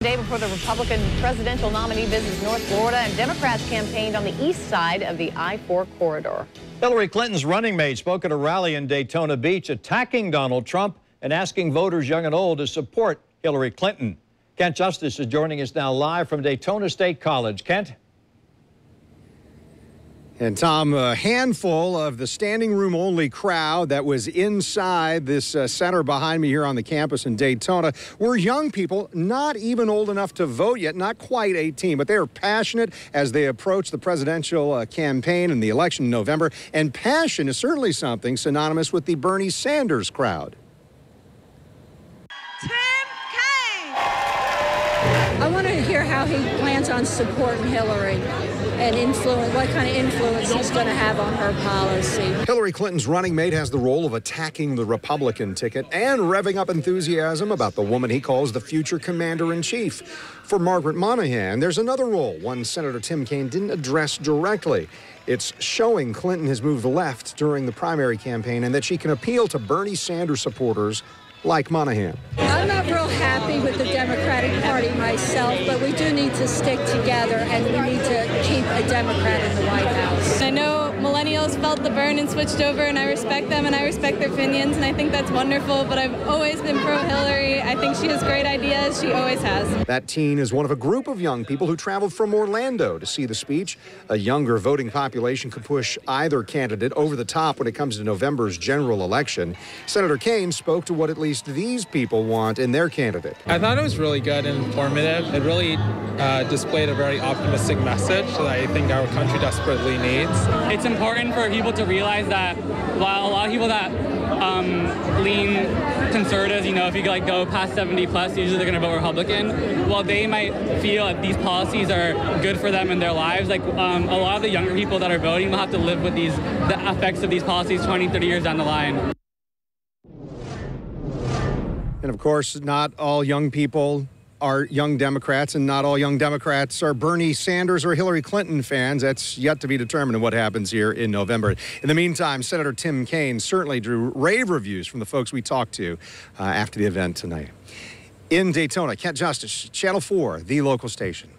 Day before the Republican presidential nominee visits North Florida, and Democrats campaigned on the east side of the I-4 corridor. Hillary Clinton's running mate spoke at a rally in Daytona Beach attacking Donald Trump and asking voters young and old to support Hillary Clinton. Kent Justice is joining us now live from Daytona State College. Kent? And Tom, a handful of the standing room only crowd that was inside this center behind me here on the campus in Daytona were young people, not even old enough to vote yet, not quite 18, but they are passionate as they approach the presidential campaign and the election in November. And passion is certainly something synonymous with the Bernie Sanders crowd. I want to hear how he plans on supporting Hillary and what kind of influence he's going to have on her policy. Hillary Clinton's running mate has the role of attacking the Republican ticket and revving up enthusiasm about the woman he calls the future commander-in-chief. For Margaret Monahan, there's another role, one Senator Tim Kaine didn't address directly. It's showing Clinton has moved left during the primary campaign and that she can appeal to Bernie Sanders supporters like Monahan. I'm not real happy with the Democratic Party myself, but we do need to stick together and we need to keep a Democrat in the White House. I know millennials felt the burn and switched over, and I respect them and I respect their opinions, and I think that's wonderful, but I've always been pro-Hillary. I think she has great ideas. She always has. That teen is one of a group of young people who traveled from Orlando to see the speech. A younger voting population could push either candidate over the top when it comes to November's general election. Senator Kaine spoke to what at least these people want in their candidate. I thought it was really good and informative. It really displayed a very optimistic message that I think our country desperately needs. It's important for people to realize that while a lot of people that lean conservative, if you go past 70 plus, usually they're going to vote Republican. While they might feel that these policies are good for them in their lives, a lot of the younger people that are voting will have to live with the effects of these policies 20, 30 years down the line. And of course, not all young people are young Democrats, and not all young Democrats are Bernie Sanders or Hillary Clinton fans. That's yet to be determined in what happens here in November. In the meantime, Senator Tim Kaine certainly drew rave reviews from the folks we talked to after the event tonight. In Daytona, Kent Justice, Channel 4, the local station.